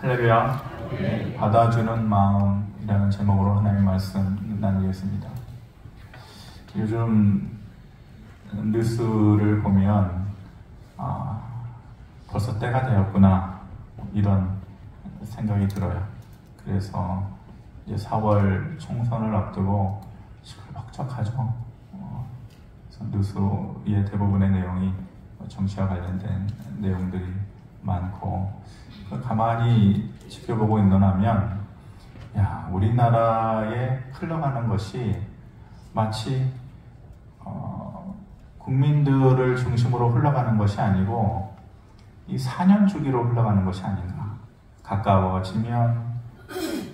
할렐루야. 받아주는 마음이라는 제목으로 하나님의 말씀 나누겠습니다. 요즘 뉴스를 보면 벌써 때가 되었구나 이런 생각이 들어요. 그래서 이제 4월 총선을 앞두고 시끌벅적하죠. 그래서 뉴스의 대부분의 내용이 정치와 관련된 내용들이 많고, 가만히 지켜보고 있노라면 우리나라에 흘러가는 것이 마치 국민들을 중심으로 흘러가는 것이 아니고 이 4년 주기로 흘러가는 것이 아닌가. 가까워지면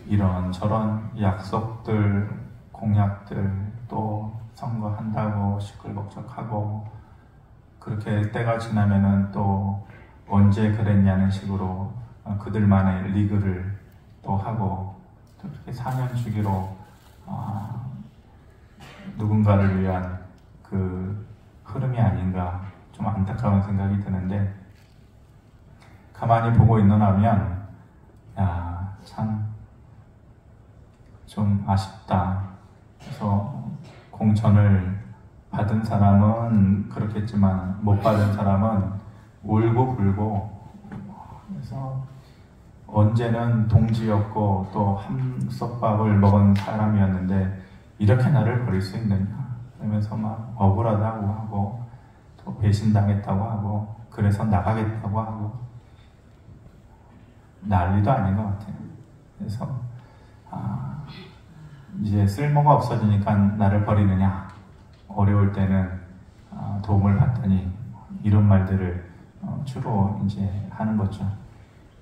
이런저런 약속들, 공약들, 또 선거한다고 시끌벅적하고, 그렇게 때가 지나면은 또 언제 그랬냐는 식으로 그들만의 리그를 또 하고, 또 그렇게 4년 주기로 누군가를 위한 그 흐름이 아닌가, 좀 안타까운 생각이 드는데, 가만히 보고 있노라면 참 좀 아쉽다. 그래서 공천을 받은 사람은 그렇겠지만 못 받은 사람은 울고 불고, 그래서 언제는 동지였고 또 함솥밥을 먹은 사람이었는데 이렇게 나를 버릴 수 있느냐 그러면서 막 억울하다고 하고, 또 배신당했다고 하고, 그래서 나가겠다고 하고, 난리도 아닌 것 같아요. 그래서 이제 쓸모가 없어지니까 나를 버리느냐, 어려울 때는 도움을 받더니, 이런 말들을 주로 이제 하는 거죠.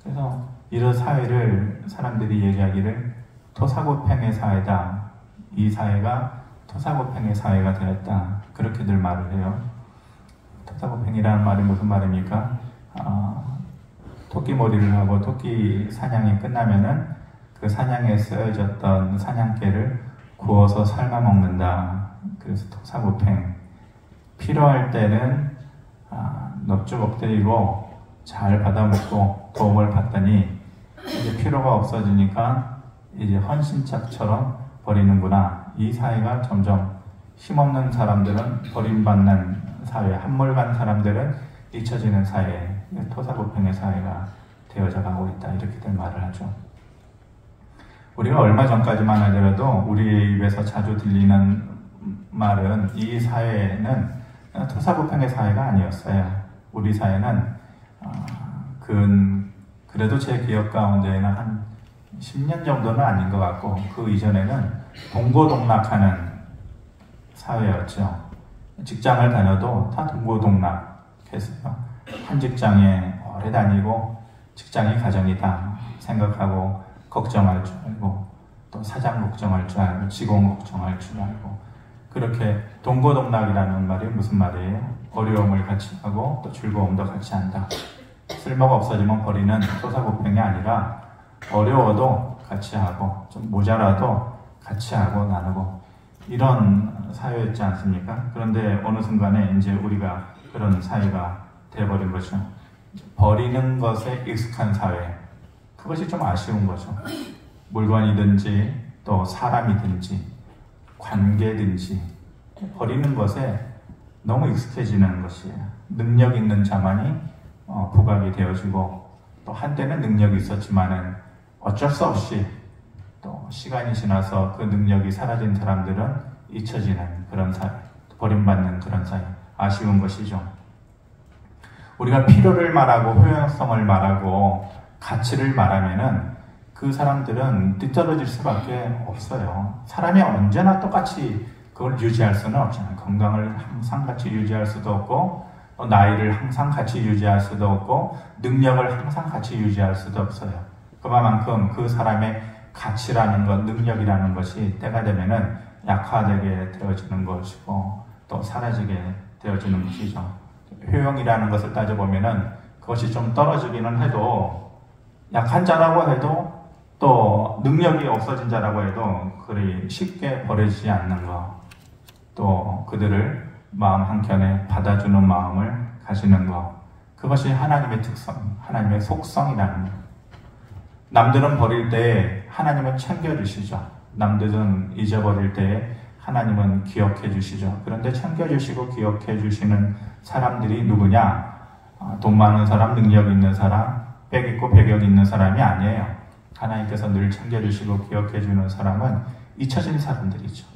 그래서 이런 사회를 사람들이 얘기하기를 토사구팽의 사회다. 이 사회가 토사구팽의 사회가 되었다. 그렇게들 말을 해요. 토사구팽이라는 말이 무슨 말입니까? 토끼몰이를 하고 토끼 사냥이 끝나면은 그 사냥에 쓰여졌던 사냥개를 구워서 삶아 먹는다. 그래서 토사구팽. 필요할 때는 넙죽 엎드리고 잘 받아먹고 도움을 받더니 이제 필요가 없어지니까 이제 헌신짝처럼 버리는구나. 이 사회가 점점 힘없는 사람들은 버림받는 사회, 한물간 사람들은 잊혀지는 사회, 토사구팽의 사회가 되어져 가고 있다. 이렇게들 말을 하죠. 우리가 얼마 전까지만 하더라도 우리의 입에서 자주 들리는 말은 이 사회는 토사구팽의 사회가 아니었어요. 우리 사회는 그래도 제 기억 가운데에는 한 10년 정도는 아닌 것 같고, 그 이전에는 동고동락하는 사회였죠. 직장을 다녀도 다 동고동락했어요. 한 직장에 오래 다니고 직장이 가정이다 생각하고 걱정할 줄 알고, 또 사장 걱정할 줄 알고, 직원 걱정할 줄 알고, 그렇게 동고동락이라는 말이 무슨 말이에요? 어려움을 같이 하고 또 즐거움도 같이 한다. 쓸모가 없어지면 버리는 토사구팽이 아니라 어려워도 같이 하고, 좀 모자라도 같이 하고 나누고, 이런 사회였지 않습니까? 그런데 어느 순간에 이제 우리가 그런 사회가 되어버린 거죠. 버리는 것에 익숙한 사회. 그것이 좀 아쉬운 거죠. 물건이든지 또 사람이든지 관계든지 버리는 것에 너무 익숙해지는 것이에요. 능력 있는 자만이 부각이 되어지고, 또 한때는 능력이 있었지만은 어쩔 수 없이 또 시간이 지나서 그 능력이 사라진 사람들은 잊혀지는 그런 사회, 버림받는 그런 사회. 아쉬운 것이죠. 우리가 필요를 말하고 효용성을 말하고 가치를 말하면은 그 사람들은 뒤떨어질 수밖에 없어요. 사람이 언제나 똑같이 그걸 유지할 수는 없잖아요. 건강을 항상 같이 유지할 수도 없고, 나이를 항상 같이 유지할 수도 없고, 능력을 항상 같이 유지할 수도 없어요. 그만큼 그 사람의 가치라는 것, 능력이라는 것이 때가 되면은 약화되게 되어지는 것이고, 또 사라지게 되어지는 것이죠. 효용이라는 것을 따져보면은 그것이 좀 떨어지기는 해도, 약한 자라고 해도 또 능력이 없어진 자라고 해도 그리 쉽게 버리지 않는 것, 또 그들을 마음 한켠에 받아주는 마음을 가지는 것, 그것이 하나님의 특성, 하나님의 속성이라는 것. 남들은 버릴 때 하나님은 챙겨주시죠. 남들은 잊어버릴 때 하나님은 기억해 주시죠. 그런데 챙겨주시고 기억해 주시는 사람들이 누구냐? 돈 많은 사람, 능력 있는 사람, 빽 있고 배격 있는 사람이 아니에요. 하나님께서 늘 챙겨주시고 기억해 주는 사람은 잊혀진 사람들이죠.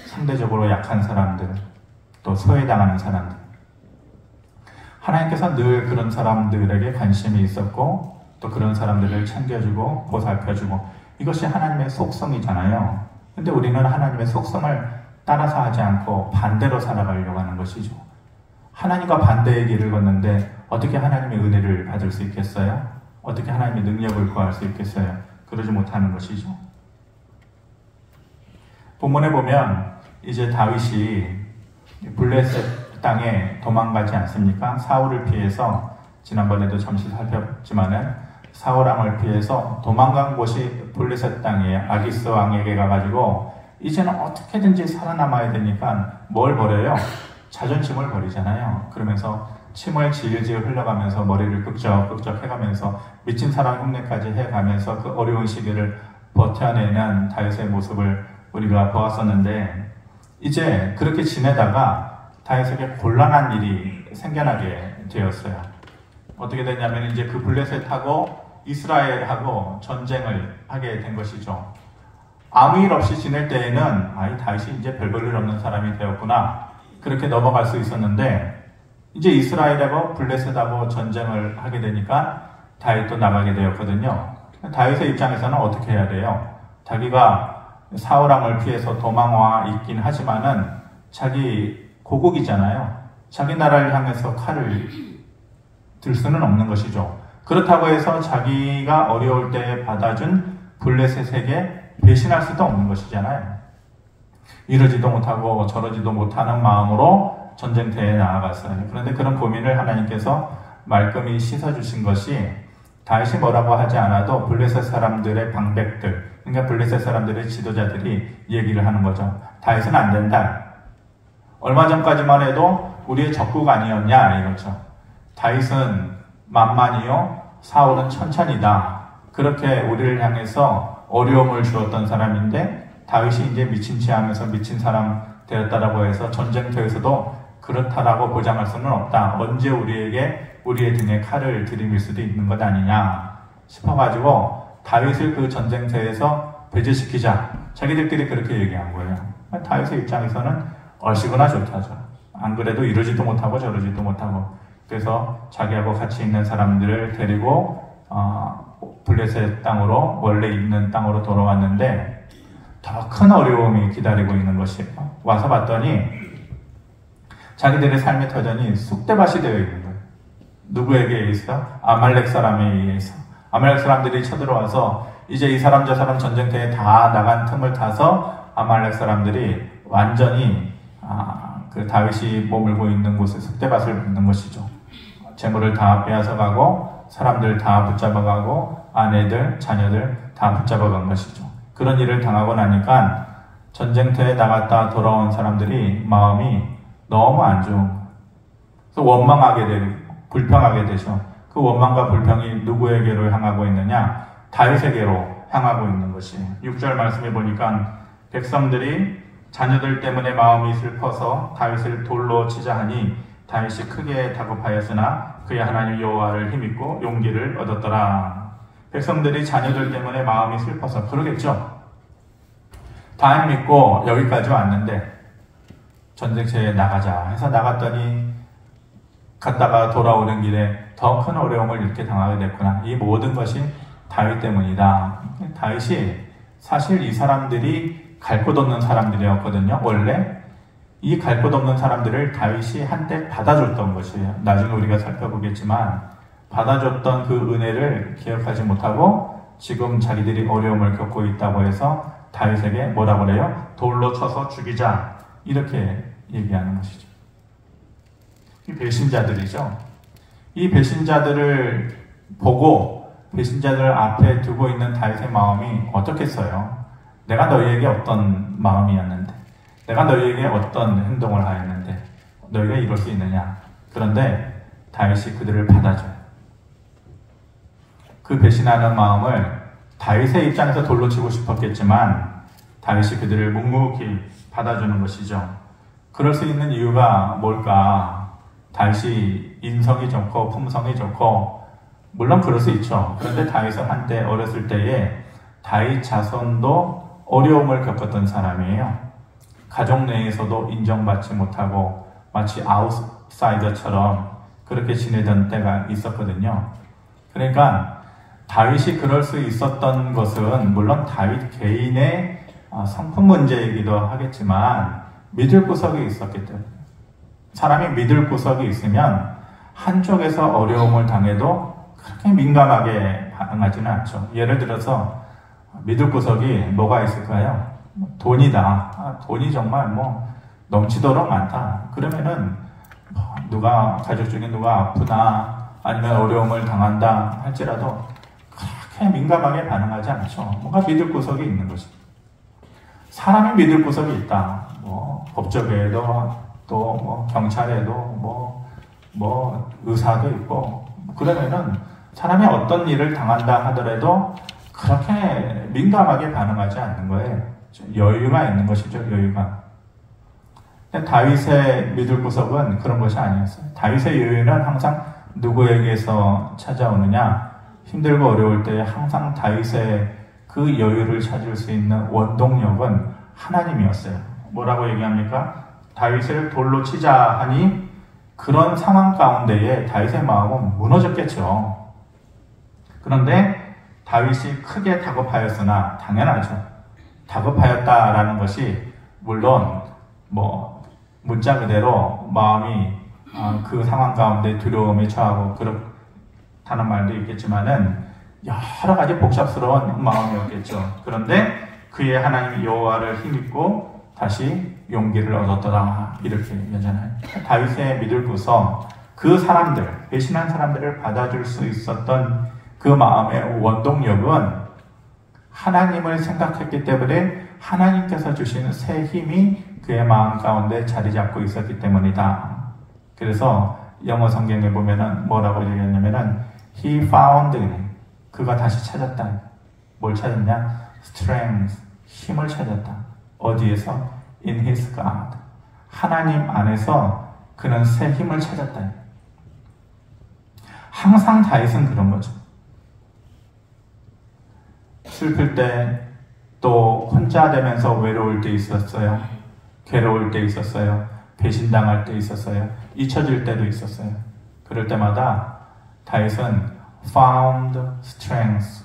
상대적으로 약한 사람들, 또 소외당하는 사람들. 하나님께서 늘 그런 사람들에게 관심이 있었고 또 그런 사람들을 챙겨주고 보살펴주고, 이것이 하나님의 속성이잖아요. 근데 우리는 하나님의 속성을 따라서 하지 않고 반대로 살아가려고 하는 것이죠. 하나님과 반대의 길을 걷는데 어떻게 하나님의 은혜를 받을 수 있겠어요? 어떻게 하나님의 능력을 구할 수 있겠어요? 그러지 못하는 것이죠. 본문에 보면 이제 다윗이 블레셋 땅에 도망가지 않습니까? 사울을 피해서, 지난번에도 잠시 살펴봤지만은 사울왕을 피해서 도망간 곳이 블레셋 땅이에요. 아기스 왕에게 가가지고 이제는 어떻게든지 살아남아야 되니까 뭘 버려요? 자존심을 버리잖아요. 그러면서 침을 질질 흘러가면서 머리를 끄적끄적 해가면서 미친 사람 흉내까지 해가면서 그 어려운 시기를 버텨내는 다윗의 모습을 우리가 보았었는데, 이제 그렇게 지내다가 다윗에게 곤란한 일이 생겨나게 되었어요. 어떻게 됐냐면 이제 그 블레셋하고 이스라엘하고 전쟁을 하게 된 것이죠. 아무 일 없이 지낼 때에는 이 다윗이 이제 별볼일 없는 사람이 되었구나, 그렇게 넘어갈 수 있었는데, 이제 이스라엘하고 블레셋하고 전쟁을 하게 되니까 다윗도 나가게 되었거든요. 다윗의 입장에서는 어떻게 해야 돼요? 자기가 사울왕을 피해서 도망와 있긴 하지만은 자기 고국이잖아요. 자기 나라를 향해서 칼을 들 수는 없는 것이죠. 그렇다고 해서 자기가 어려울 때 받아준 블레셋에게 배신할 수도 없는 것이잖아요. 이러지도 못하고 저러지도 못하는 마음으로 전쟁터에 나아갔어요. 그런데 그런 고민을 하나님께서 말끔히 씻어주신 것이, 다윗이 뭐라고 하지 않아도 블레셋 사람들의 방백들, 그러니까 블레셋 사람들의 지도자들이 얘기를 하는 거죠. 다윗은 안 된다. 얼마 전까지만 해도 우리의 적국 아니었냐 이거죠. 다윗은 만만이요, 사울은 천천히다. 그렇게 우리를 향해서 어려움을 주었던 사람인데, 다윗이 이제 미친 체 하면서 미친 사람 되었다라고 해서 전쟁터에서도 그렇다라고 보장할 수는 없다. 언제 우리에게 우리의 등에 칼을 들이밀 수도 있는 것 아니냐 싶어가지고 다윗을 그 전쟁터에서 배제시키자. 자기들끼리 그렇게 얘기한 거예요. 다윗의 입장에서는 얼씨구나 좋다죠. 안 그래도 이러지도 못하고 저러지도 못하고. 그래서 자기하고 같이 있는 사람들을 데리고 블레셋 땅으로, 원래 있는 땅으로 돌아왔는데 더 큰 어려움이 기다리고 있는 것이에요. 와서 봤더니 자기들의 삶의 터전이 쑥대밭이 되어 있는 거예요. 누구에게 의해서? 아말렉 사람에 의해서. 아말렉 사람들이 쳐들어와서 이제 이 사람 저 사람 전쟁터에 다 나간 틈을 타서 아말렉 사람들이 완전히 그 다윗이 머물고 있는 곳에 쑥대밭을 맺는 것이죠. 재물을 다 빼앗아가고 사람들 다 붙잡아가고 아내들, 자녀들 다 붙잡아간 것이죠. 그런 일을 당하고 나니까 전쟁터에 나갔다 돌아온 사람들이 마음이 너무 안 좋은 거예요. 그래서 원망하게 되고 불평하게 되죠. 그 원망과 불평이 누구에게로 향하고 있느냐? 다윗에게로 향하고 있는 것이에요. 6절 말씀해 보니까 백성들이 자녀들 때문에 마음이 슬퍼서 다윗을 돌로 치자 하니 다윗이 크게 다급하였으나 그의 하나님 여호와를 힘입고 용기를 얻었더라. 백성들이 자녀들 때문에 마음이 슬퍼서 그러겠죠. 다 믿고 여기까지 왔는데 전쟁터에 나가자 해서 나갔더니 갔다가 돌아오는 길에 더 큰 어려움을 이렇게 당하게 됐구나. 이 모든 것이 다윗 때문이다. 다윗이 사실 이 사람들이 갈 곳 없는 사람들이었거든요. 원래 이 갈 곳 없는 사람들을 다윗이 한때 받아줬던 것이에요. 나중에 우리가 살펴보겠지만 받아줬던 그 은혜를 기억하지 못하고 지금 자기들이 어려움을 겪고 있다고 해서 다윗에게 뭐라고 그래요? 돌로 쳐서 죽이자. 이렇게 얘기하는 것이죠. 이 배신자들이죠. 이 배신자들을 보고 배신자들 앞에 두고 있는 다윗의 마음이 어떻겠어요? 내가 너희에게 어떤 마음이었는데, 내가 너희에게 어떤 행동을 하였는데 너희가 이럴 수 있느냐? 그런데 다윗이 그들을 받아줘요. 그 배신하는 마음을 다윗의 입장에서 돌로 치고 싶었겠지만 다윗이 그들을 묵묵히 받아주는 것이죠. 그럴 수 있는 이유가 뭘까? 다윗이 인성이 좋고 품성이 좋고 물론 그럴 수 있죠. 그런데 다윗은 한때 어렸을 때에 다윗 자손도 어려움을 겪었던 사람이에요. 가족 내에서도 인정받지 못하고 마치 아웃사이더처럼 그렇게 지내던 때가 있었거든요. 그러니까 다윗이 그럴 수 있었던 것은 물론 다윗 개인의 성품 문제이기도 하겠지만 믿을 구석이 있었기 때문에 사람이 믿을 구석이 있으면 한쪽에서 어려움을 당해도 그렇게 민감하게 반응하지는 않죠. 예를 들어서 믿을 구석이 뭐가 있을까요? 돈이다. 돈이 정말 넘치도록 많다. 그러면은 누가 가족 중에 누가 아프다 아니면 어려움을 당한다 할지라도 그렇게 민감하게 반응하지 않죠. 뭔가 믿을 구석이 있는 거죠. 사람이 믿을 구석이 있다. 법조계에도 또 경찰에도 의사도 있고 그러면은 사람이 어떤 일을 당한다 하더라도 그렇게 민감하게 반응하지 않는 거예요. 여유가 있는 것이죠. 여유가. 근데 다윗의 믿을 구석은 그런 것이 아니었어요. 다윗의 여유는 항상 누구에게서 찾아오느냐? 힘들고 어려울 때 항상 다윗의 그 여유를 찾을 수 있는 원동력은 하나님이었어요. 뭐라고 얘기합니까? 다윗을 돌로 치자 하니 그런 상황 가운데에 다윗의 마음은 무너졌겠죠. 그런데 다윗이 크게 다급하였으나 당연하죠. 다급하였다라는 것이 물론 문자 그대로 마음이 그 상황 가운데 두려움에 처하고 그렇다는 말도 있겠지만은 여러 가지 복잡스러운 마음이었겠죠. 그런데 그의 하나님 여호와를 힘입고 다시 용기를 얻었더라 이렇게 얘기하잖아요. 다윗의 믿을 구석 그 사람들 배신한 사람들을 받아줄 수 있었던 그 마음의 원동력은 하나님을 생각했기 때문에 하나님께서 주시는 새 힘이 그의 마음 가운데 자리 잡고 있었기 때문이다. 그래서 영어 성경에 보면은 뭐라고 얘기하냐면은 He found 그가 다시 찾았다. 뭘 찾았냐? Strength 힘을 찾았다. 어디에서? In His God 하나님 안에서 그는 새 힘을 찾았다. 항상 다윗은 그런 거죠. 슬플 때 또 혼자 되면서 외로울 때 있었어요. 괴로울 때 있었어요. 배신당할 때 있었어요. 잊혀질 때도 있었어요. 그럴 때마다 다윗은 found strength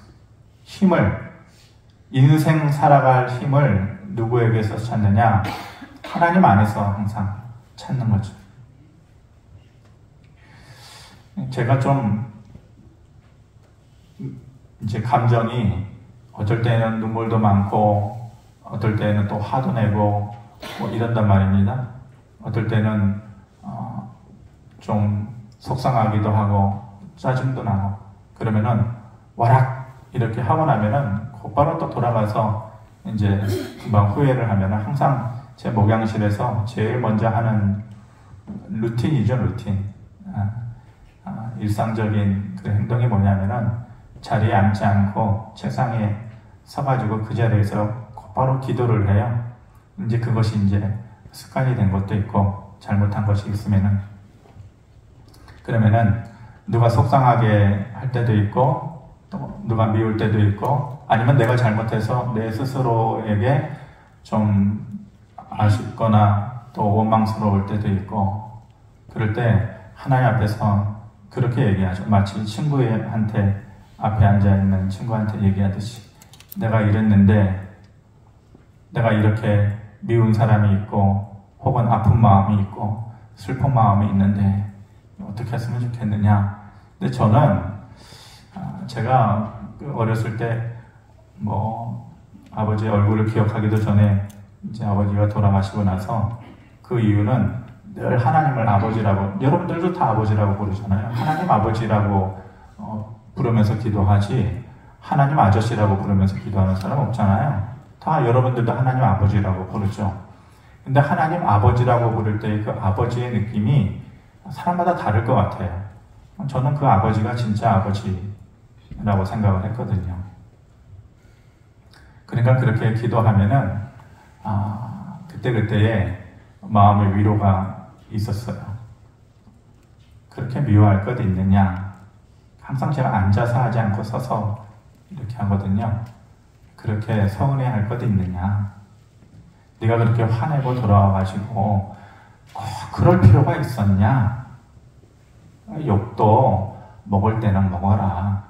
힘을 인생 살아갈 힘을 누구에게서 찾느냐? 하나님 안에서 항상 찾는 거죠. 제가 좀 이제 감정이 어떨 때는 눈물도 많고 어떨 때는 또 화도 내고 이런단 말입니다. 어떨 때는 좀 속상하기도 하고 짜증도 나고 그러면은 와락 이렇게 하고 나면은 곧바로 또 돌아가서 이제 금방 후회를 하면은 항상 제 목양실에서 제일 먼저 하는 루틴이죠. 루틴. 일상적인 그 행동이 뭐냐면은 자리에 앉지 않고 책상에 서가지고 그 자리에서 곧바로 기도를 해요. 이제 그것이 이제 습관이 된 것도 있고 잘못한 것이 있으면은 그러면은 누가 속상하게 할 때도 있고 또 누가 미울 때도 있고 아니면 내가 잘못해서 내 스스로에게 좀 아쉽거나 또 원망스러울 때도 있고 그럴 때 하나님 앞에서 그렇게 얘기하죠. 마치 친구한테 앞에 앉아있는 친구한테 얘기하듯이 내가 이랬는데 내가 이렇게 미운 사람이 있고 혹은 아픈 마음이 있고 슬픈 마음이 있는데 어떻게 했으면 좋겠느냐. 근데 저는 제가 어렸을 때 아버지의 얼굴을 기억하기도 전에 이제 아버지가 돌아가시고 나서 그 이유는 늘 하나님을 아버지라고 여러분들도 다 아버지라고 부르잖아요. 하나님 아버지라고 부르면서 기도하지 하나님 아저씨라고 부르면서 기도하는 사람 없잖아요. 다 여러분들도 하나님 아버지라고 부르죠. 근데 하나님 아버지라고 부를 때 그 아버지의 느낌이 사람마다 다를 것 같아요. 저는 그 아버지가 진짜 아버지 라고 생각을 했거든요. 그러니까 그렇게 기도하면은 그때그때의 마음의 위로가 있었어요. 그렇게 미워할 것 있느냐? 항상 제가 앉아서 하지 않고 서서 이렇게 하거든요. 그렇게 서운해할 것 있느냐? 네가 그렇게 화내고 돌아와가지고 그럴 필요가 있었냐? 욕도 먹을 때는 먹어라.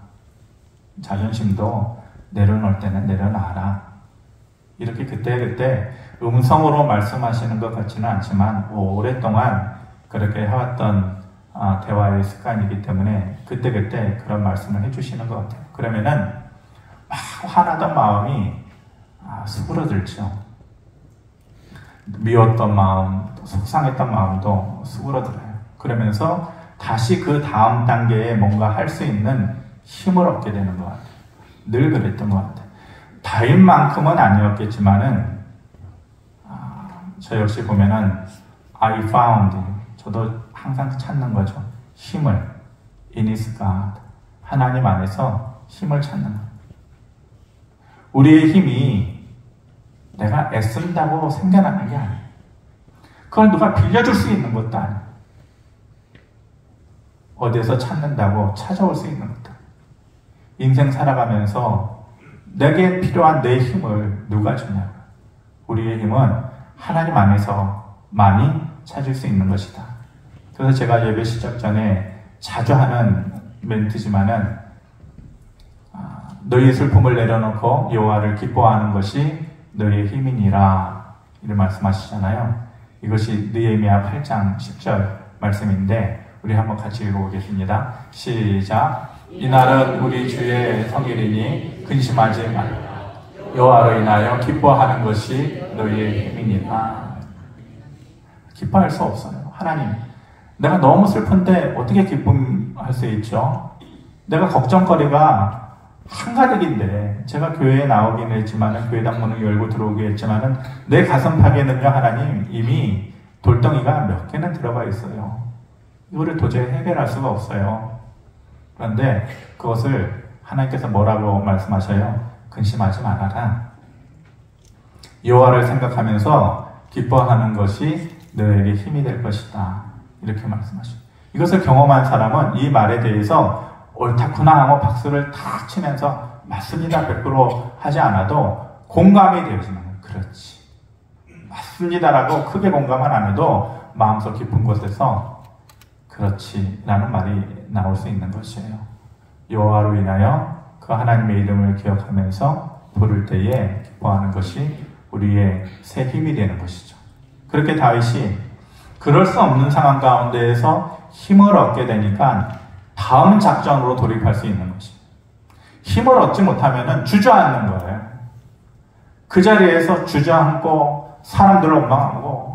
자존심도 내려놓을 때는 내려놔라. 이렇게 그때그때 음성으로 말씀하시는 것 같지는 않지만 오랫동안 그렇게 해왔던 대화의 습관이기 때문에 그때그때 그런 말씀을 해주시는 것 같아요. 그러면은 막 화나던 마음이 수그러들죠. 미웠던 마음, 속상했던 마음도 수그러들어요. 그러면서 다시 그 다음 단계에 뭔가 할 수 있는 힘을 얻게 되는 것 같아요. 늘 그랬던 것 같아요. 다윗만큼은 아니었겠지만은 저 역시 보면은 I found, 저도 항상 찾는 거죠. 힘을 in His God, 하나님 안에서 힘을 찾는 거예요. 우리의 힘이 내가 애쓴다고 생겨나는 게 아니에요. 그걸 누가 빌려줄 수 있는 것도 아니에요. 어디에서 찾는다고 찾아올 수 있는 것도 아니에요. 인생 살아가면서 내게 필요한 내 힘을 누가 주냐고. 우리의 힘은 하나님 안에서만이 찾을 수 있는 것이다. 그래서 제가 예배 시작 전에 자주 하는 멘트지만은 너희의 슬픔을 내려놓고 여호와를 기뻐하는 것이 너희의 힘이니라, 이런 말씀하시잖아요. 이것이 느헤미야 8장 10절 말씀인데 우리 한번 같이 읽어보겠습니다. 시작. 이날은 우리 주의 성일이니 근심하지 말라. 여호와로 인하여 기뻐하는 것이 너희의 힘이니라. 기뻐할 수 없어요. 하나님, 내가 너무 슬픈데 어떻게 기쁨할 수 있죠? 내가 걱정거리가 한가득인데, 제가 교회에 나오긴 했지만, 교회당 문을 열고 들어오긴 했지만, 내 가슴팍에는요, 하나님, 이미 돌덩이가 몇 개는 들어가 있어요. 이거를 도저히 해결할 수가 없어요. 그런데 그것을 하나님께서 뭐라고 말씀하셔요? 근심하지 말아라. 여호와를 생각하면서 기뻐하는 것이 너에게 힘이 될 것이다. 이렇게 말씀하셔요. 이것을 경험한 사람은 이 말에 대해서 옳다구나 하고 박수를 탁 치면서 맞습니다 100% 하지 않아도 공감이 되어지는 거예요. 그렇지, 맞습니다라고 크게 공감은 안 해도 마음속 깊은 곳에서 그렇지 라는 말이 나올 수 있는 것이에요. 여호와로 인하여 그 하나님의 이름을 기억하면서 부를 때에 기뻐하는 것이 우리의 새 힘이 되는 것이죠. 그렇게 다윗이 그럴 수 없는 상황 가운데에서 힘을 얻게 되니까 다음 작전으로 돌입할 수 있는 것입니다. 힘을 얻지 못하면 주저앉는 거예요. 그 자리에서 주저앉고 사람들을 원망하고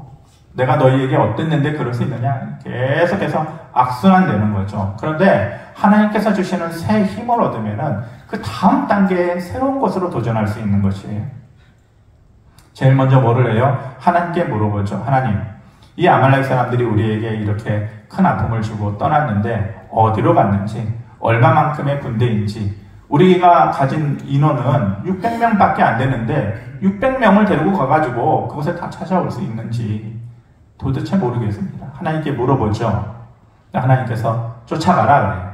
내가 너희에게 어땠는데 그럴 수 있느냐, 계속해서 악순환되는 거죠. 그런데 하나님께서 주시는 새 힘을 얻으면 그 다음 단계의 새로운 것으로 도전할 수 있는 것이에요. 제일 먼저 뭐를 해요? 하나님께 물어보죠. 하나님, 이 아말렉 사람들이 우리에게 이렇게 큰 아픔을 주고 떠났는데 어디로 갔는지, 얼마만큼의 군대인지, 우리가 가진 인원은 600명밖에 안 되는데 600명을 데리고 가가지고 그곳에 다 찾아올 수 있는지 도대체 모르겠습니다. 하나님께 물어보죠. 하나님께서 쫓아가라 그래요.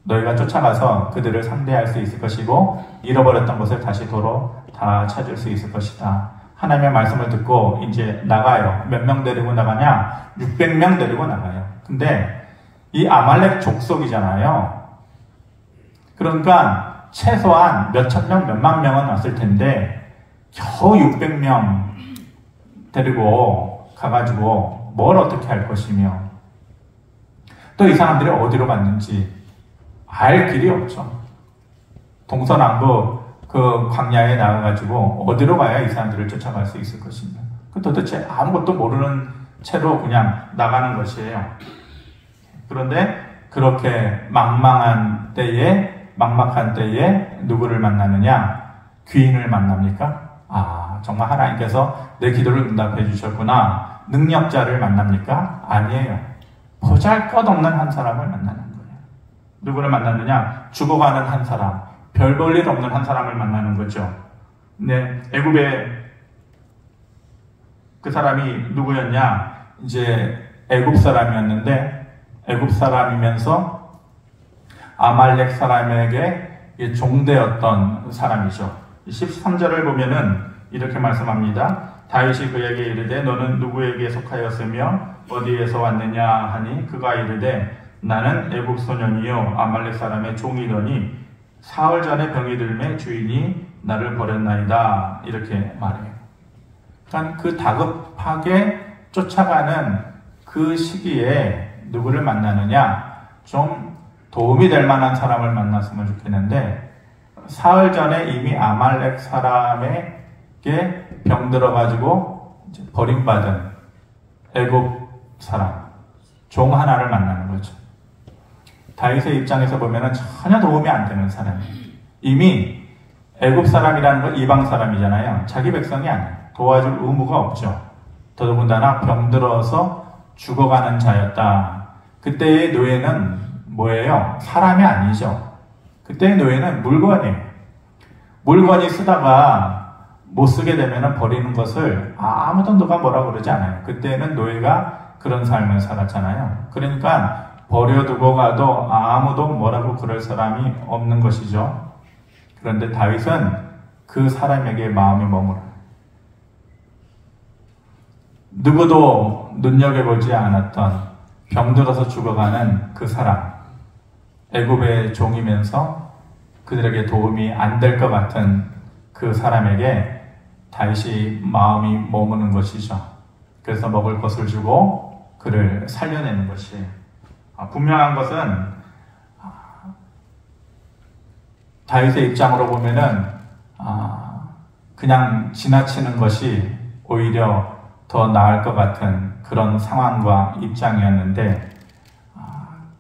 너희가 쫓아가서 그들을 상대할 수 있을 것이고 잃어버렸던 것을 다시 도로 다 찾을 수 있을 것이다. 하나님의 말씀을 듣고 이제 나가요. 몇 명 데리고 나가냐? 600명 데리고 나가요. 근데 이 아말렉 족속이잖아요. 그러니까 최소한 몇천 명, 몇만 명은 왔을 텐데 겨우 600명 데리고 가가지고 뭘 어떻게 할 것이며 또 이 사람들이 어디로 갔는지 알 길이 없죠. 동서남북 그 광야에 나가가지고 어디로 가야 이 사람들을 쫓아갈 수 있을 것이며 도대체 아무것도 모르는 채로 그냥 나가는 것이에요. 그런데 그렇게 막막한 때에 누구를 만나느냐? 귀인을 만납니까? 정말 하나님께서 내 기도를 응답해 주셨구나. 능력자를 만납니까? 아니에요. 보잘것없는 한 사람을 만나는 거예요. 누구를 만났느냐? 죽어가는 한 사람, 별 볼 일 없는 한 사람을 만나는 거죠. 네, 애굽에 그 사람이 누구였냐? 이제 애굽 사람이었는데 애굽 사람이면서 아말렉 사람에게 종되었던 사람이죠. 13절을 보면은 이렇게 말씀합니다. 다윗이 그에게 이르되 너는 누구에게 속하였으며 어디에서 왔느냐 하니 그가 이르되 나는 애굽 소년이요 아말렉 사람의 종이더니 사흘 전에 병이 들매 주인이 나를 버렸나이다. 이렇게 말해요. 그러니까 그 다급하게 쫓아가는 그 시기에 누구를 만나느냐? 좀 도움이 될 만한 사람을 만났으면 좋겠는데 사흘 전에 이미 아말렉 사람에게 병들어가지고 버림받은 애굽 사람, 종 하나를 만나는 거죠. 다윗의 입장에서 보면 전혀 도움이 안 되는 사람이에요. 이미 애굽 사람이라는 건 이방 사람이잖아요. 자기 백성이 아니에요. 도와줄 의무가 없죠. 더더군다나 병들어서 죽어가는 자였다. 그때의 노예는 뭐예요? 사람이 아니죠. 그때의 노예는 물건이에요. 물건이 쓰다가 못 쓰게 되면 버리는 것을 아무도 누가 뭐라 그러지 않아요. 그때는 노예가 그런 삶을 살았잖아요. 그러니까 버려두고 가도 아무도 뭐라고 그럴 사람이 없는 것이죠. 그런데 다윗은 그 사람에게 마음이 머물어요. 누구도 눈여겨보지 않았던 병들어서 죽어가는 그 사람, 애굽의 종이면서 그들에게 도움이 안 될 것 같은 그 사람에게 다윗이 마음이 머무는 것이죠. 그래서 먹을 것을 주고 그를 살려내는 것이에요. 분명한 것은 다윗의 입장으로 보면은 그냥 지나치는 것이 오히려 더 나을 것 같은 그런 상황과 입장이었는데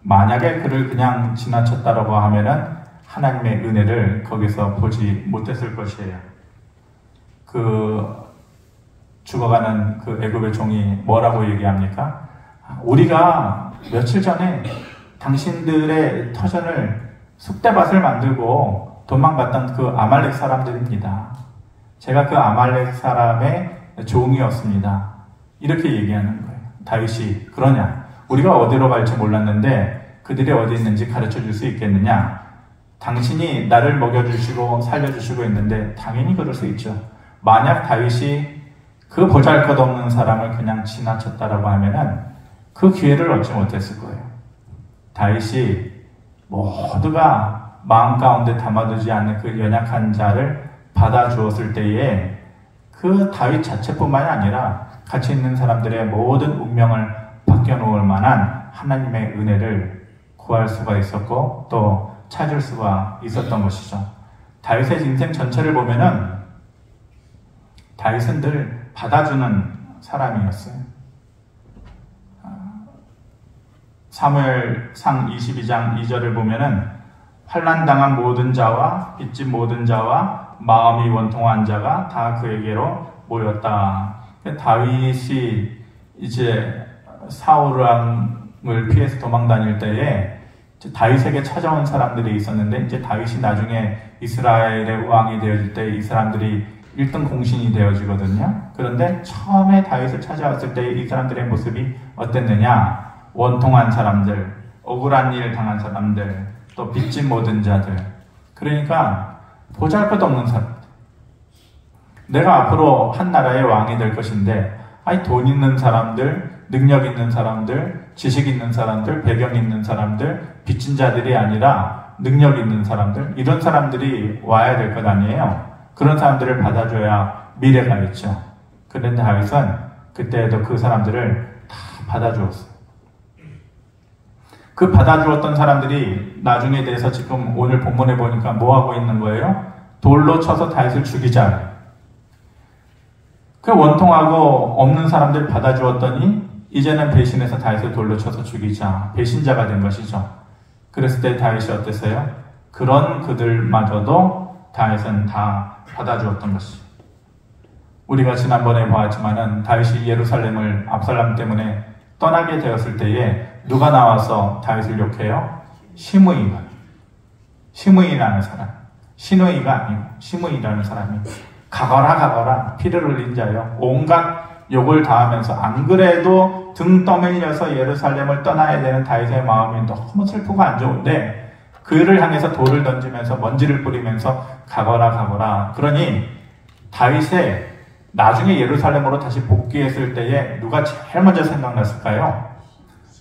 만약에 그를 그냥 지나쳤다라고 하면은 하나님의 은혜를 거기서 보지 못했을 것이에요. 그 죽어가는 그 애굽의 종이 뭐라고 얘기합니까? 우리가 며칠 전에 당신들의 터전을 쑥대밭을 만들고 도망갔던 그 아말렉 사람들입니다. 제가 그 아말렉 사람의 종이었습니다. 이렇게 얘기하는 거예요. 다윗이 그러냐? 우리가 어디로 갈지 몰랐는데 그들이 어디 있는지 가르쳐 줄 수 있겠느냐? 당신이 나를 먹여주시고 살려주시고 있는데 당연히 그럴 수 있죠. 만약 다윗이 그 보잘것없는 사람을 그냥 지나쳤다라고 하면은 그 기회를 얻지 못했을 거예요. 다윗이 모두가 마음 가운데 담아두지 않는 그 연약한 자를 받아주었을 때에 그 다윗 자체뿐만이 아니라 같이 있는 사람들의 모든 운명을 바뀌어놓을 만한 하나님의 은혜를 구할 수가 있었고 또 찾을 수가 있었던 것이죠. 다윗의 인생 전체를 보면은 다윗은 늘 받아주는 사람이었어요. 사무엘상 22장 2절을 보면은 환난당한 모든 자와 빚진 모든 자와 마음이 원통한 자가 다 그에게로 모였다. 다윗이 이제 사울왕을 피해서 도망 다닐 때에 다윗에게 찾아온 사람들이 있었는데 이제 다윗이 나중에 이스라엘의 왕이 되어질 때 이 사람들이 1등 공신이 되어지거든요. 그런데 처음에 다윗을 찾아왔을 때 이 사람들의 모습이 어땠느냐? 원통한 사람들, 억울한 일 당한 사람들, 또 빚진 모든 자들. 그러니까 보잘것없는 사람들. 내가 앞으로 한 나라의 왕이 될 것인데 돈 있는 사람들, 능력 있는 사람들, 지식 있는 사람들, 배경 있는 사람들, 빚진 자들이 아니라 능력 있는 사람들, 이런 사람들이 와야 될 것 아니에요. 그런 사람들을 받아줘야 미래가 있죠. 그런데 다윗은 그때에도 그 사람들을 다 받아주었어요. 그 받아주었던 사람들이 나중에 대해서 지금 오늘 본문에 보니까 뭐 하고 있는 거예요? 돌로 쳐서 다윗을 죽이자. 그 원통하고 없는 사람들 받아주었더니 이제는 배신해서 다윗을 돌로 쳐서 죽이자. 배신자가 된 것이죠. 그랬을 때 다윗이 어땠어요? 그런 그들마저도 다윗은 다 받아주었던 것이죠. 우리가 지난번에 보았지만은 다윗이 예루살렘을 압살람 때문에 떠나게 되었을 때에 누가 나와서 다윗을 욕해요? 시므이라는 사람, 시므이가 아니고 시므이라는 사람이 가거라 피를 흘린 자여 온갖 욕을 당하면서 안 그래도 등 떠밀려서 예루살렘을 떠나야 되는 다윗의 마음이 너무 슬프고 안 좋은데 그를 향해서 돌을 던지면서 먼지를 뿌리면서 가거라. 그러니 다윗의 나중에 예루살렘으로 다시 복귀했을 때에 누가 제일 먼저 생각났을까요?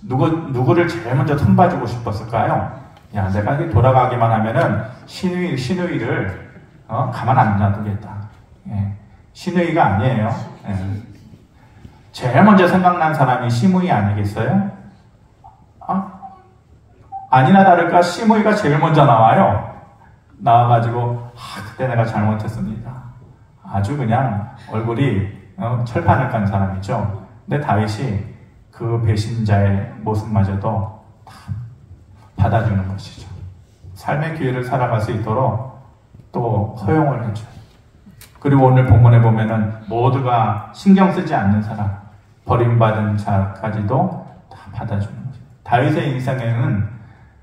누구를 제일 먼저 손봐주고 싶었을까요? 야, 내가 돌아가기만 하면은 시누이를 가만 안 놔두겠다. 예. 시누이가 아니에요. 예. 제일 먼저 생각난 사람이 시므이 아니겠어요? 아니나 다를까 시므이가 제일 먼저 나와요. 나와가지고 그때 내가 잘못했습니다. 아주 그냥 얼굴이 철판을 깐 사람이죠. 근데 다윗이 그 배신자의 모습마저도 다 받아주는 것이죠. 삶의 기회를 살아갈 수 있도록 또 허용을 해줘요. 그리고 오늘 본문에 보면은 모두가 신경 쓰지 않는 사람, 버림받은 자까지도 다 받아주는 거죠. 다윗의 인생에는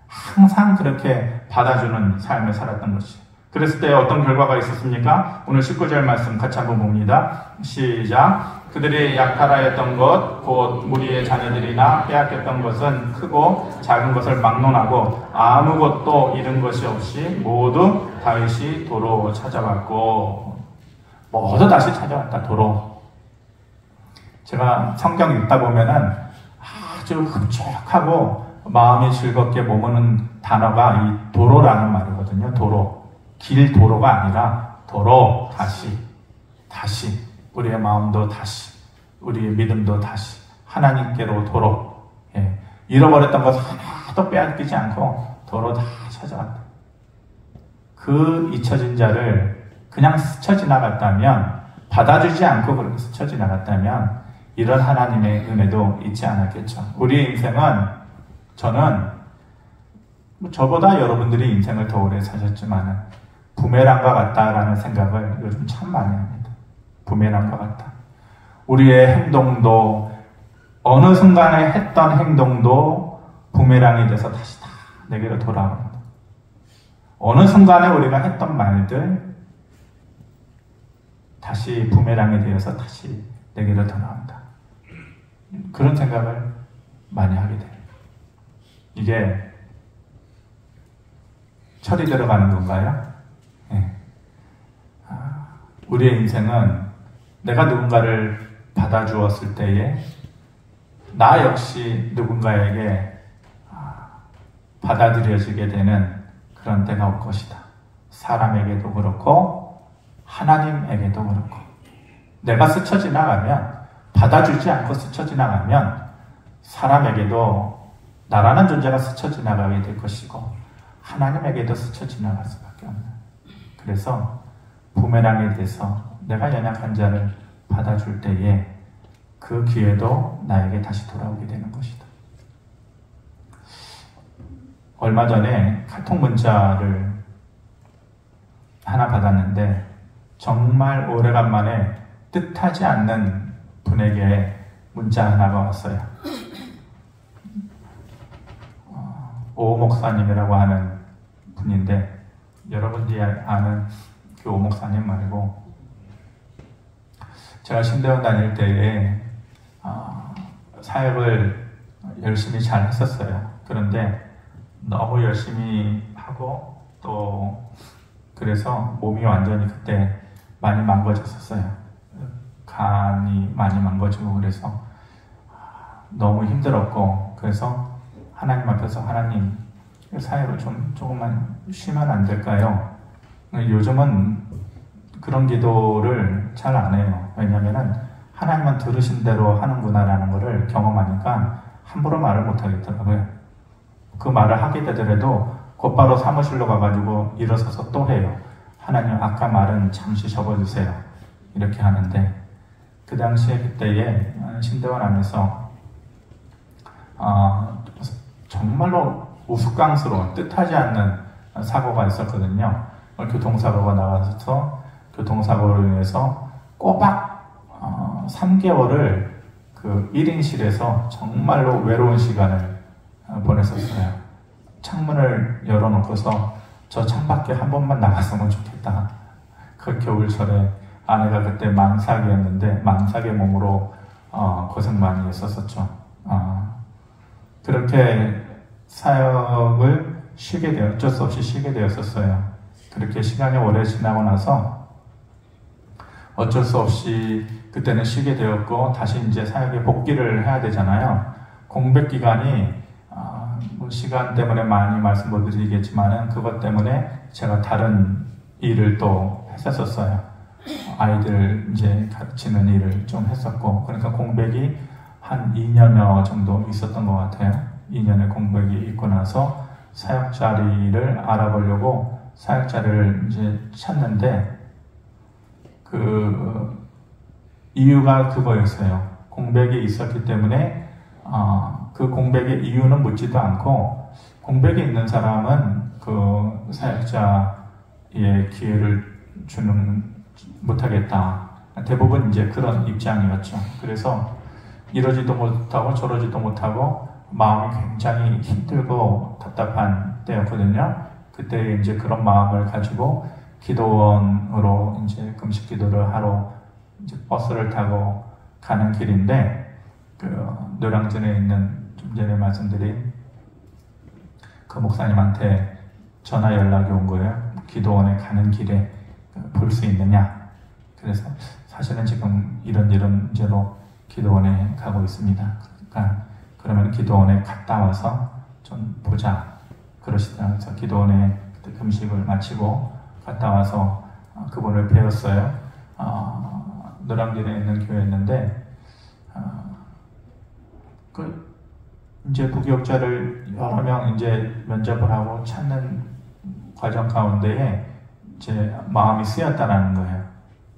항상 그렇게 받아주는 삶을 살았던 것이죠. 그랬을 때 어떤 결과가 있었습니까? 오늘 19절 말씀 같이 한번 봅니다. 시작. 그들이 약탈하였던 것, 곧 무리의 자녀들이나 빼앗겼던 것은 크고 작은 것을 막론하고 아무것도 잃은 것이 없이 모두 다윗이 도로 찾아왔고, 모두 다시 찾아왔다. 도로. 제가 성경 읽다 보면은 아주 흡족하고 마음이 즐겁게 머무는 단어가 이 도로라는 말이거든요. 도로. 길 도로가 아니라 도로. 다시 우리의 마음도 다시, 우리의 믿음도 다시 하나님께로 도로. 예. 잃어버렸던 것 하나도 빼앗기지 않고 도로 다 찾아왔다. 그 잊혀진 자를 그냥 스쳐 지나갔다면, 받아주지 않고 그렇게 스쳐 지나갔다면 이런 하나님의 은혜도 있지 않았겠죠. 우리의 인생은, 저는 저보다 여러분들이 인생을 더 오래 사셨지만 부메랑과 같다라는 생각을 요즘 참 많이 합니다. 부메랑과 같다. 우리의 행동도, 어느 순간에 했던 행동도 부메랑이 돼서 다시 다 내게로 돌아옵니다. 어느 순간에 우리가 했던 말들 다시 부메랑이 되어서 다시 내게로 돌아온다. 그런 생각을 많이 하게 돼요. 이게 철이 들어가는 건가요? 네. 우리의 인생은 내가 누군가를 받아주었을 때에 나 역시 누군가에게 받아들여지게 되는 그런 때가 올 것이다. 사람에게도 그렇고 하나님에게도 그렇고, 내가 스쳐 지나가면, 받아주지 않고 스쳐 지나가면 사람에게도 나라는 존재가 스쳐 지나가게 될 것이고 하나님에게도 스쳐 지나갈 수밖에 없는, 그래서 부메랑에 대해서 내가 연약한 자를 받아줄 때에 그 기회도 나에게 다시 돌아오게 되는 것이다. 얼마 전에 카톡 문자를 하나 받았는데 정말 오래간만에 뜻하지 않는 분에게 문자 하나가 왔어요. 오 목사님이라고 하는 분인데, 여러분들이 아는 그 오 목사님 말고, 제가 신대원 다닐 때에 사역을 열심히 잘 했었어요. 그런데 너무 열심히 하고 또 그래서 몸이 완전히 그때 많이 망가졌었어요. 간이 많이 망가지고 그래서 너무 힘들었고, 그래서 하나님 앞에서 하나님 사역을 조금만 쉬면 안 될까요? 요즘은 그런 기도를 잘 안 해요. 왜냐면은 하나님은 들으신 대로 하는구나라는 것을 경험하니까 함부로 말을 못 하겠더라고요. 그 말을 하게 되더라도 곧바로 사무실로 가가지고 일어서서 또 해요. 하나님, 아까 말은 잠시 접어주세요. 이렇게 하는데, 그 당시에 그때에 신대원 안에서 정말로 우스꽝스러운, 뜻하지 않는 사고가 있었거든요. 교통사고가 나와서 교통사고로 인해서 꼬박 3개월을 그 1인실에서 정말로 외로운 시간을 보냈었어요. 창문을 열어놓고서 저 창밖에 한 번만 나갔으면 좋겠다. 그 겨울철에 아내가 그때 망삭이었는데 망삭의 몸으로 고생 많이 했었었죠. 그렇게 사역을 어쩔 수 없이 쉬게 되었었어요. 그렇게 시간이 오래 지나고 나서 어쩔 수 없이 그때는 쉬게 되었고 다시 이제 사역에 복귀를 해야 되잖아요. 공백 기간이 뭐 시간 때문에 많이 말씀 못 드리겠지만은 그것 때문에 제가 다른 일을 또 했었어요. 아이들 이제 가르치는 일을 좀 했었고, 그러니까 공백이 한 2년여 정도 있었던 것 같아요. 2년의 공백이 있고 나서 사역 자리를 알아보려고 사역 자리를 이제 찾는데, 그 이유가 그거였어요. 공백이 있었기 때문에 그 공백의 이유는 묻지도 않고, 공백이 있는 사람은 그 사역자의 기회를 못하겠다. 대부분 이제 그런 입장이었죠. 그래서 이러지도 못하고 저러지도 못하고 마음이 굉장히 힘들고 답답한 때였거든요. 그때 이제 그런 마음을 가지고 기도원으로 이제 금식 기도를 하러 이제 버스를 타고 가는 길인데, 그 노량진에 있는 좀 전에 말씀드린 그 목사님한테 전화 연락이 온 거예요. 기도원에 가는 길에 볼 수 있느냐. 그래서 사실은 지금 이런 문제로 기도원에 가고 있습니다. 그러니까 그러면 기도원에 갔다 와서 좀 보자 그러시더라고요. 그래서 기도원에 그때 금식을 마치고 갔다 와서 그분을 배웠어요. 노량진에 있는 교회였는데 그 이제 부교육자를 여러 명 이제 면접을 하고 찾는 과정 가운데에 제 마음이 쓰였다라는 거예요.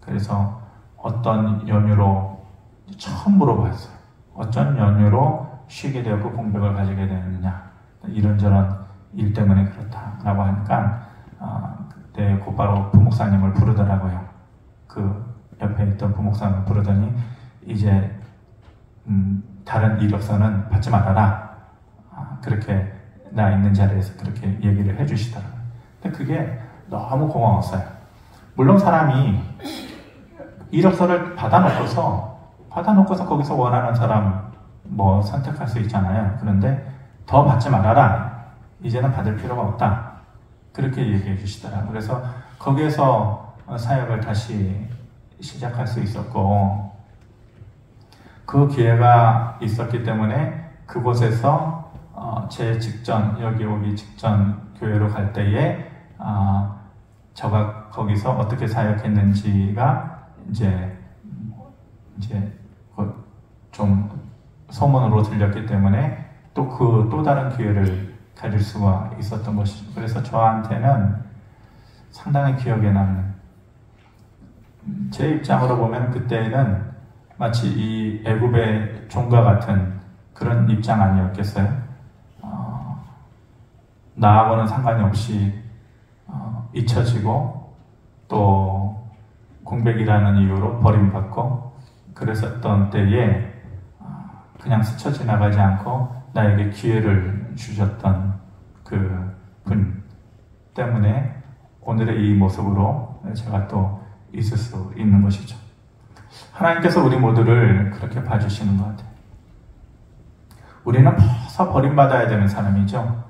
그래서 어떤 연유로 처음 물어봤어요. 어떤 연유로 쉬게 되었고 공백을 가지게 되느냐. 이런저런 일 때문에 그렇다라고 하니까 그때 곧바로 부목사님을 부르더라고요. 그 옆에 있던 부목사님을 부르더니 이제 다른 이력서는 받지 말아라. 그렇게 나 있는 자리에서 그렇게 얘기를 해주시더라고요. 근데 그게 너무 고마웠어요. 물론 사람이 이력서를 받아놓고서 거기서 원하는 사람 뭐 선택할 수 있잖아요. 그런데 더 받지 말아라. 이제는 받을 필요가 없다. 그렇게 얘기해 주시더라고요. 그래서 거기에서 사역을 다시 시작할 수 있었고, 그 기회가 있었기 때문에 그곳에서 제 직전, 여기 오기 직전 교회로 갈 때에 제가 거기서 어떻게 사역했는지가 이제 좀 소문으로 들렸기 때문에 또 다른 기회를 가질 수가 있었던 것이죠. 그래서 저한테는 상당히 기억에 남는, 제 입장으로 보면 그때는 마치 이 애굽의 종과 같은 그런 입장 아니었겠어요? 나하고는 상관이 없이 잊혀지고 또 공백이라는 이유로 버림받고 그랬었던 때에 그냥 스쳐 지나가지 않고 나에게 기회를 주셨던 그 분 때문에 오늘의 이 모습으로 제가 또 있을 수 있는 것이죠. 하나님께서 우리 모두를 그렇게 봐주시는 것 같아요. 우리는 벌써 버림받아야 되는 사람이죠.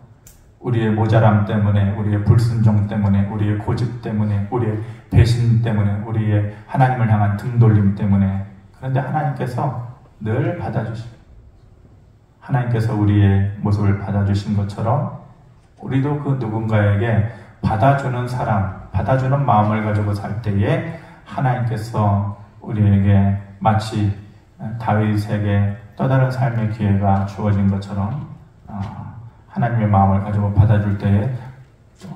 우리의 모자람 때문에, 우리의 불순종 때문에, 우리의 고집 때문에, 우리의 배신 때문에, 우리의 하나님을 향한 등돌림 때문에. 그런데 하나님께서 늘 받아주십니다. 하나님께서 우리의 모습을 받아주신 것처럼 우리도 그 누군가에게 받아주는 사랑, 받아주는 마음을 가지고 살 때에 하나님께서 우리에게 마치 다윗에게 또 다른 삶의 기회가 주어진 것처럼 하나님의 마음을 가지고 받아줄 때에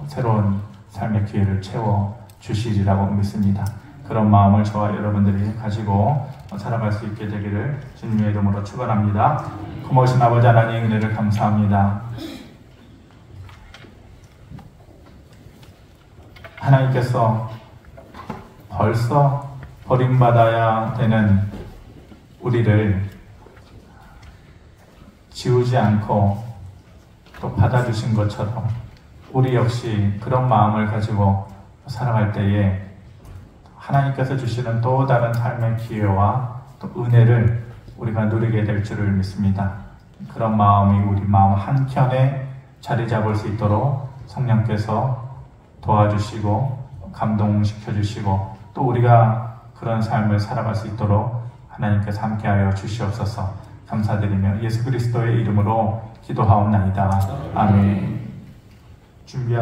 새로운 삶의 기회를 채워주시리라고 믿습니다. 그런 마음을 저와 여러분들이 가지고 살아갈 수 있게 되기를 주님의 이름으로 축원합니다. 고마우신 아버지 하나님 은혜를 감사합니다. 하나님께서 벌써 버림받아야 되는 우리를 지우지 않고 또 받아주신 것처럼 우리 역시 그런 마음을 가지고 살아갈 때에 하나님께서 주시는 또 다른 삶의 기회와 또 은혜를 우리가 누리게 될 줄을 믿습니다. 그런 마음이 우리 마음 한켠에 자리 잡을 수 있도록 성령께서 도와주시고 감동시켜 주시고 또 우리가 그런 삶을 살아갈 수 있도록 하나님께서 함께하여 주시옵소서. 감사드리며 예수 그리스도의 이름으로 기도하옵나이다. 아멘. 준비하